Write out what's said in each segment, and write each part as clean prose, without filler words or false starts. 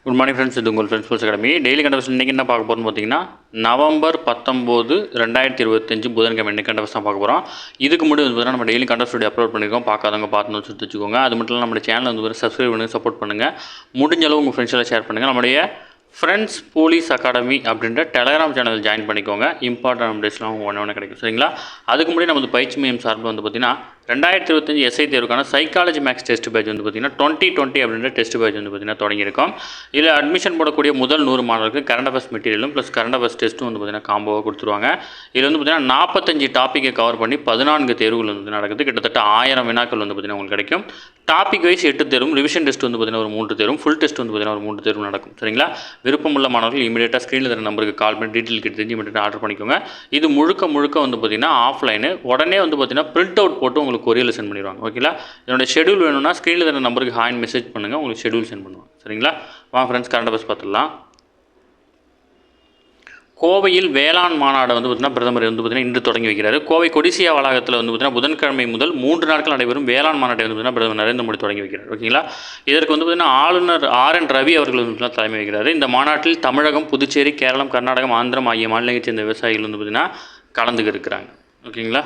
Good morning friends, இது உங்கள் friends sports academy. Daily கண்டவர்ஸ் இன்றைக்கி என்ன பார்க்க போகிறோம்னு பார்த்தீங்கன்னா, நவம்பர் 19, 2025 புதன்கிழமை இன்னைக்கு கண்டவர்ஸ் தான் பார்க்க போகிறோம். இதுக்கு முன்னாடி வந்து பார்த்தீங்கன்னா நம்ம டெய்லி கண்டவர்ஸ் வீடியோ அப்லோட் பண்ணியிருக்கோம். பார்க்காதவங்க பார்த்து வச்சு வச்சுக்கோங்க. அது மட்டும் இல்லாமல் நம்ம சேனல் வந்து சப்ஸ்கிரைப் பண்ணி சப்போர்ட் பண்ணுங்கள். முடிஞ்ச அளவு உங்கள் ஃப்ரெண்ட்ஸ் எல்லாம் ஷேர் பண்ணுங்கள். நம்முடைய ஃப்ரெண்ட்ஸ் போலீஸ் அகாடமி அப்படின்ற டெலகிராம் சேனல் ஜாயின் பண்ணிக்கோங்க. இம்பார்ட்டன்ட் அப்டேட்ஸ்லாம் ஒன்று கிடைக்கும், சரிங்களா? அதுக்கு முன்னாடி நமது பயிற்சி மையம் சார்பில் வந்து பார்த்திங்கன்னா 2025 எஸ்ஐ தேர்வுக்கான சைக்காலஜி மேக்ஸ் டெஸ்ட் பேட்ச் வந்து பார்த்திங்கன்னா 2020 அப்படின்ற டெஸ்ட் பேட்ச் வந்து பார்த்திங்கன்னா தொடங்கியிருக்கோம். இதில் அட்மிஷன் போடக்கூடிய முதல் 100 மாணவர்களுக்கு கரண்ட் அஃபேர்ஸ் மெட்டீரியலும் ப்ளஸ் கரண்ட் அஃபேர்ஸ் டெஸ்ட்டும் வந்து பார்த்திங்கன்னா காம்போவாக கொடுத்துருவாங்க. இதில் வந்து பார்த்திங்கன்னா 45 டாப்பிக்கை கவர் பண்ணி 14 தேர்வுகள் வந்து நடக்குது. கிட்டத்தட்ட 1000 வினாக்கள் வந்து பார்த்திங்கன்னா உங்களுக்கு கிடைக்கும். டாபிக் வைஸ் 8 தேர்வும், ரிவிஷன் டெஸ்ட் வந்து பார்த்திங்கன்னா ஒரு 3 தேர்வும், ஃபுல் டெஸ்ட் வந்து பார்த்திங்கன்னா ஒரு 3 தேர்வும் நடக்கும், சரிங்களா? விருப்பமுள்ள மாணவர்கள் இமீடியட்டாக ஸ்க்ரீனில் தர நம்பருக்கு கால் பண்ணி டீட்டெயில் கிட்ட தெரிஞ்சு இமீடியட்டாக ஆர்டர் பண்ணிக்கோங்க. இது முழுக்க வந்து பார்த்திங்கன்னா ஆஃப்லைனு. உடனே வந்து பார்த்திங்கன்னா பிரிண்ட் அவுட் போட்டு உங்களுக்கு கொரியரில் சென்ட் பண்ணிடுவாங்க, ஓகேங்களா? என்னோட ஷெடியூல் வேணும்னா ஸ்க்ரீனில் தர நம்பருக்கு ஹாய் மெசேஜ் பண்ணுங்கள், உங்களுக்கு ஷெடியூல் சென்ட் பண்ணுவாங்க, சரிங்களா? வாங்க ஃப்ரெண்ட்ஸ், கரண்ட் அஃபேர்ஸ் பார்த்துடலாம். கோவையில் வேளாண் மாநாடு வந்து பார்த்திங்கன்னா பிரதமர் வந்து பார்த்திங்கன்னா இன்று தொடங்கி வைக்கிறார். கோவை கொடிசியா வளாகத்தில் வந்து பார்த்திங்கன்னா புதன்கிழமை முதல் 3 நாட்கள் நடைபெறும் வேளாண் மாநாட்டை வந்து பார்த்திங்கன்னா பிரதமர் நரேந்திர மோடி தொடங்கி வைக்கிறார், ஓகேங்களா? இதற்கு வந்து பார்த்திங்கன்னா ஆளுநர் ஆர்.என். ரவி அவர்கள் வந்து பார்த்திங்கன்னா தலைமை வைக்கிறார். இந்த மாநாட்டில் தமிழகம், புதுச்சேரி, கேரளம், கர்நாடகம், ஆந்திரம் ஆகிய மாநிலங்களைச் சேர்ந்த விவசாயிகள் வந்து பார்த்திங்கன்னா கலந்துக்க இருக்கிறாங்க, ஓகேங்களா?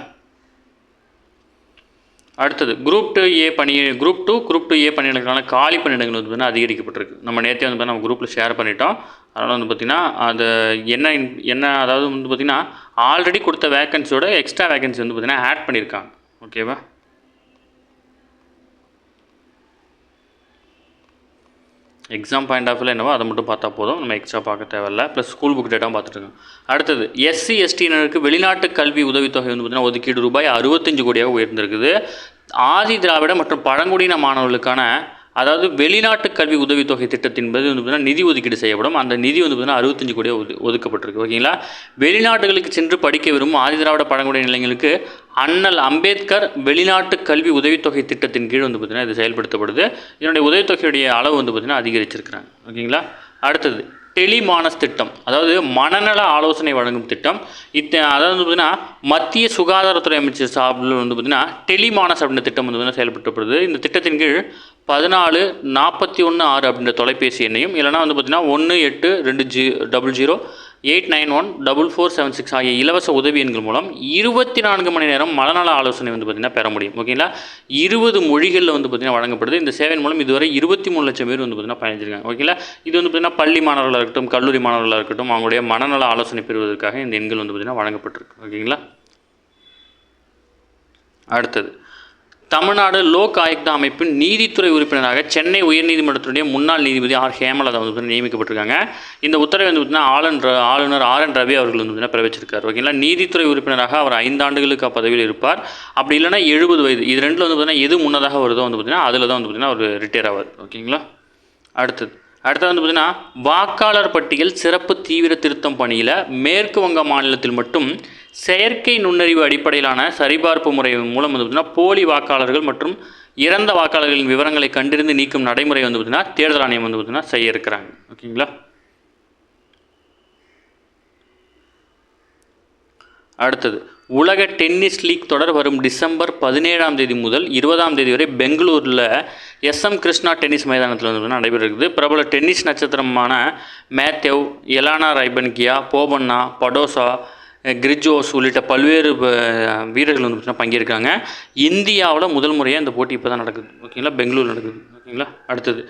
அடுத்தது குரூப் 2 ஏ பணியிடங்களுக்கான காலி பணியிடங்கள் வந்து பார்த்திங்கன்னா அதிகரிக்கப்பட்டிருக்கு. நம்ம நேற்றே வந்து நம்ம குரூப்பில் ஷேர் பண்ணிட்டோம். அதனால் வந்து பார்த்திங்கன்னா அது என்ன அதாவது வந்து பார்த்திங்கன்னா ஆல்ரெடி கொடுத்த வேக்கன்சியோட எக்ஸ்ட்ரா வேக்கன்சி வந்து பார்த்திங்கன்னா ஆட் பண்ணியிருக்காங்க, ஓகேவா? எக்ஸாம் பாயிண்ட் ஆஃப் வியூவில் என்னவோ அதை மட்டும் பார்த்தா போதும், நம்ம எக்ஸ்ட்ரா பார்க்க தேவையில்லை. ப்ளஸ் ஸ்கூல் புக் டேட்டாவும் பார்த்துட்டுருக்கோம். அடுத்தது எஸ்சி எஸ்டியினருக்கு வெளிநாட்டு கல்வி உதவித்தொகை வந்து பார்த்திங்கன்னா ஒதுக்கீடு ரூபாய் 65 கோடியாக உயர்ந்திருக்குது. ஆதி திராவிட மற்றும் பழங்குடியின மாணவர்களுக்கான அதாவது வெளிநாட்டு கல்வி உதவித்தொகை திட்டத்தின் போது வந்து பார்த்திங்கன்னா நிதி ஒதுக்கீடு செய்யப்படும். அந்த நிதி வந்து பார்த்திங்கன்னா 65 கோடியாக ஒதுக்கப்பட்டிருக்கு, ஓகேங்களா? வெளிநாடுகளுக்கு சென்று படிக்க விரும்பும் ஆதி திராவிட பழங்குடியின இளைஞர்களுக்கு அண்ணல் அம்பேத்கர் வெளிநாட்டு கல்வி உதவித்தொகை திட்டத்தின் கீழ் வந்து பார்த்திங்கன்னா இது செயல்படுத்தப்படுது. இதனுடைய உதவித்தொகையுடைய அளவு வந்து பார்த்திங்கன்னா அதிகரிச்சிருக்கிறாங்க, ஓகேங்களா? அடுத்தது டெலிமானஸ் திட்டம், அதாவது மனநல ஆலோசனை வழங்கும் திட்டம். அதாவது வந்து பார்த்திங்கன்னா மத்திய சுகாதாரத்துறை அமைச்சர் சார்பில் வந்து பார்த்திங்கன்னா டெலிமானஸ் அப்படின்ற திட்டம் வந்து பார்த்திங்கன்னா செயல்படுத்தப்படுது. இந்த திட்டத்தின் கீழ் 14-416 அப்படின்ற தொலைபேசி எண்ணையும் இல்லைனா வந்து பார்த்திங்கன்னா 18-200-891-4476 ஆகிய இலவச உதவி எண்கள் மூலம் 24 மணி நேரம் மனநல ஆலோசனை வந்து பார்த்திங்கன்னா பெற முடியும், ஓகேங்களா? 20 மொழிகளில் வந்து பார்த்திங்கன்னா வழங்கப்படுது. இந்த சேவையின் மூலம் இதுவரை 23 லட்சம் பேர் வந்து பார்த்திங்கன்னா பயணிச்சிருக்காங்க, ஓகேங்களா? இது வந்து பார்த்திங்கன்னா பள்ளி மாணவர்களாக இருக்கட்டும், கல்லூரி மாணவர்களாக இருக்கட்டும், அவங்களுடைய மனநல ஆலோசனை பெறுவதற்காக இந்த எண்கள் வந்து பார்த்திங்கன்னா வழங்கப்பட்டிருக்கு, ஓகேங்களா? அடுத்தது தமிழ்நாடு லோக் ஆயுக்தா அமைப்பின் நீதித்துறை உறுப்பினராக சென்னை உயர்நீதிமன்றத்துடைய முன்னாள் நீதிபதி ஆர். ஹேமலதா வந்து நியமிக்கப்பட்டிருக்காங்க. இந்த உத்தரவை வந்து பார்த்திங்கன்னா ஆளுநர் ஆர்.என். ரவி அவர்கள் வந்து பார்த்திங்கன்னா பிறப்பிச்சிருக்காரு, ஓகேங்களா? நீதித்துறை உறுப்பினராக அவர் 5 ஆண்டுகளுக்கு பதவியில் இருப்பார். அப்படி இல்லைனா 70 வயது, இது ரெண்டில் வந்து பார்த்திங்கன்னா எது முன்னதாக வருதோ வந்து பார்த்திங்கன்னா அதில் தான் வந்து பார்த்திங்கன்னா அவர் ரிட்டையர் ஆவார், ஓகேங்களா? அடுத்தது வந்து பார்த்திங்கன்னா வாக்காளர் பட்டியல் சிறப்பு தீவிர திருத்தம் பணியில் மேற்கு வங்க மாநிலத்தில் மட்டும் செயற்கை நுண்ணறிவு அடிப்படையிலான சரிபார்ப்பு முறை மூலம் வந்து பார்த்திங்கன்னா போலி வாக்காளர்கள் மற்றும் இறந்த வாக்காளர்களின் விவரங்களை கண்டறிந்து நீக்கும் நடைமுறை வந்து பார்த்திங்கன்னா தேர்தல் ஆணையம் வந்து பார்த்திங்கன்னா செய்ய இருக்கிறாங்க, ஓகேங்களா? அடுத்தது உலக டென்னிஸ் லீக் தொடர் வரும் டிசம்பர் 17ஆம் தேதி முதல் 20ஆம் தேதி வரை பெங்களூரில் SM கிருஷ்ணா டென்னிஸ் மைதானத்தில் வந்து நடைபெற இருக்குது. பிரபல டென்னிஸ் நட்சத்திரமான மேத்யூவ், எலானா ரைபன்கியா, போபண்ணா, படோசா, கிரிஜோஸ் உள்ளிட்ட பல்வேறு வீரர்கள் வந்து பார்த்திங்கன்னா பங்கேற்காங்க. இந்தியாவில் முதல் முறையாக இந்த போட்டி இப்போ தான் நடக்குது, ஓகேங்களா? பெங்களூர் நடக்குது, ஓகேங்களா? அடுத்தது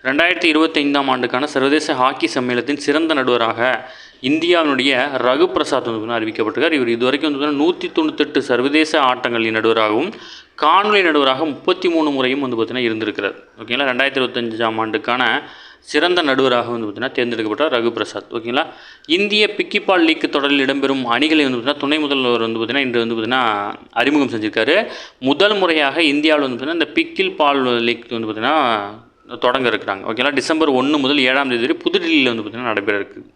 2025ஆம் ஆண்டுக்கான சர்வதேச ஹாக்கி சம்மேளனத்தின் சிறந்த நடுவராக இந்தியாவினுடைய ரகு பிரசாத் வந்து அறிவிக்கப்பட்டிருக்கார். இவர் இதுவரைக்கும் வந்து 198 சர்வதேச ஆட்டங்களின் நடுவராகவும் காணொலி நடுவராக 33 முறையும் வந்து பார்த்திங்கன்னா இருந்திருக்கிறார், ஓகேங்களா? 2025ஆம் ஆண்டுக்கான சிறந்த நடுவராக வந்து பார்த்திங்கன்னா தேர்ந்தெடுக்கப்பட்டார் ரகு பிரசாத், ஓகேங்களா? இந்திய பிக்கிபால் லீக் தொடரில் இடம்பெறும் அணிகளை வந்து பார்த்திங்கன்னா துணை முதல்வர் வந்து பார்த்திங்கன்னா இன்று வந்து பார்த்திங்கன்னா அறிமுகம் செஞ்சிருக்காரு. முதல் முறையாக இந்தியாவில் வந்து பார்த்திங்கன்னா இந்த பிக்கில் பால் லீக் வந்து பார்த்திங்கன்னா தொடங்க இருக்கிறாங்க, ஓகேங்களா? டிசம்பர் 1 முதல் 7ஆம் தேதி வரை புதுடில்லியில் வந்து பார்த்திங்கன்னா நடைபெற இருக்குது.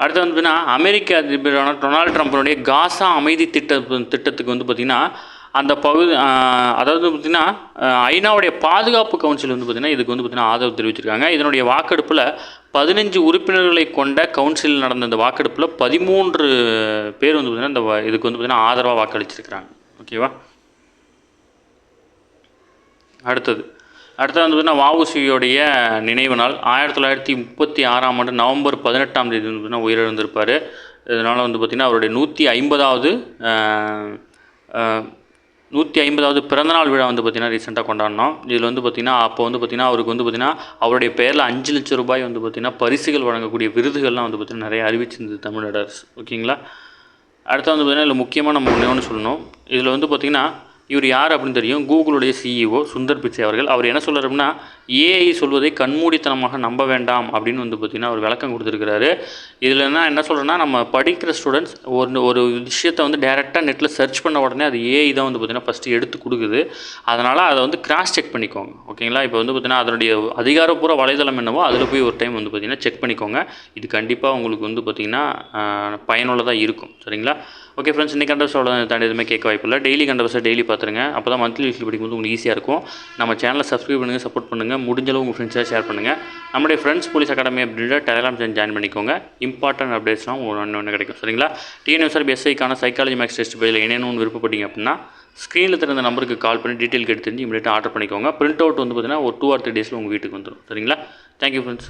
அடுத்து வந்து பார்த்திங்கன்னா அமெரிக்க அதிபரான டொனால்டு ட்ரம்ப்பினுடைய காசா அமைதி திட்டத்துக்கு வந்து பார்த்திங்கன்னா அந்த பகுதி அதாவது பார்த்திங்கன்னா ஐநாவுடைய பாதுகாப்பு கவுன்சில் வந்து பார்த்திங்கன்னா இதுக்கு வந்து பார்த்திங்கன்னா ஆதரவு தெரிவிச்சிருக்காங்க. இதனுடைய வாக்கெடுப்பில் 15 உறுப்பினர்களை கொண்ட கவுன்சிலில் நடந்த இந்த வாக்கெடுப்பில் 13 பேர் வந்து பார்த்திங்கன்னா இந்த இதுக்கு வந்து பார்த்திங்கன்னா ஆதரவாக வாக்களிச்சிருக்கிறாங்க, ஓகேவா? அடுத்தது அடுத்தது வந்து பார்த்திங்கன்னா வஉசியோடைய நினைவு நாள் 1936ஆம் ஆண்டு நவம்பர் 18ஆம் தேதி வந்து பார்த்திங்கன்னா உயிரிழந்திருப்பார். இதனால் வந்து பார்த்திங்கன்னா அவருடைய 150வது பிறந்தநாள் விழா வந்து பார்த்திங்கன்னா ரீசெண்டாக கொண்டாடினோம். இதில் வந்து பார்த்திங்கன்னா அப்போ வந்து பார்த்திங்கன்னா அவருக்கு வந்து பார்த்திங்கன்னா அவருடைய பெயரில் 5 லட்சம் ரூபாய் வந்து பார்த்திங்கன்னா பரிசுகள் வழங்கக்கூடிய விருதுகள்லாம் வந்து பார்த்திங்கன்னா நிறைய அறிவிச்சிருந்தது தமிழ்நாடு அரசு. ஓகேங்களா. அடுத்து வந்து பார்த்திங்கன்னா இதில் முக்கியமாக நம்ம ஒன்று சொல்லணும். இதில் வந்து பார்த்திங்கன்னா இவர் யார் அப்படின்னு தெரியும். கூகுளுடைய சிஇஓ சுந்தர் பிச்சை அவர்கள். அவர் என்ன சொல்கிறார் அப்படின்னா, ஏஐ சொல்வதை கண்மூடித்தனமாக நம்ப வேண்டாம் அப்படின்னு வந்து பார்த்திங்கன்னா அவர் விளக்கம் கொடுத்துருக்கிறாரு. இதில் என்ன சொல்கிறேன்னா, நம்ம படிக்கிற ஸ்டூடெண்ட்ஸ் ஒரு விஷயத்தை வந்து டேரெக்டாக நெட்டில் சர்ச் பண்ண உடனே அது ஏஐ தான் வந்து பார்த்திங்கன்னா ஃபஸ்ட்டு எடுத்து கொடுக்குது. அதனால் அதை வந்து கிராஸ் செக் பண்ணிக்கோங்க. ஓகேங்களா. இப்போ வந்து பார்த்திங்கன்னா அதனுடைய அதிகாரப்பூர்வ வலைதளம் என்னவோ அதில் போய் ஒரு டைம் வந்து பார்த்திங்கன்னா செக் பண்ணிக்கோங்க. இது கண்டிப்பாக உங்களுக்கு வந்து பார்த்திங்கன்னா பயனுள்ளதாக இருக்கும். சரிங்களா. ஓகே ஃப்ரெண்ட்ஸ், இன்றைக்கி கண்டவர்ஸ் அவ்வளோ தாண்டி எதுவுமே கேட்க வாய்ப்பில்லை. டெய்லி கண்டவர்ஸை டெய்லி பார்த்துருங்க. அப்போ தான் மந்த்லி வீக்லி படிக்கும்போது உங்களுக்கு ஈஸியாக இருக்கும். நம்ம சேனலை சப்ஸ்கிரைப் பண்ணுங்கள், சப்போர்ட் பண்ணுங்கள், முடிஞ்சளவு உங்கள் ஃப்ரெண்ட்ஸாக ஷேர் பண்ணுங்கள். நம்முடைய ஃப்ரெண்ட்ஸ் போலீஸ் அகாடமி அப்படின்ற டெலிகிராம் சேனல் ஜாயின் பண்ணிக்கோங்க. இம்பார்ட்டன்ட் அப்டேட்ஸ்லாம் ஒன்று கிடைக்கும். சரிங்களா. டிஎன்எஸ்ஆர்பி எஸ்ஐக்கான சைக்காலஜி மேக்ஸ் டெஸ்ட் பேஜில் என்னென்னு விருப்பப்பட்டீங்க அப்படின்னா ஸ்க்ரீனில் தெரிந்த நம்பருக்கு கால் பண்ணி டீட்டெயில் கேட்டு தெரிஞ்சு இமீடியட்டாக ஆர்டர் பண்ணிக்கோங்க. பிரிண்ட் அவுட் வந்து பார்த்திங்கன்னா ஒரு 2 or 3 டேஸில் உங்கள் வீட்டுக்கு வந்துடும். சரிங்களா. Thank you friends.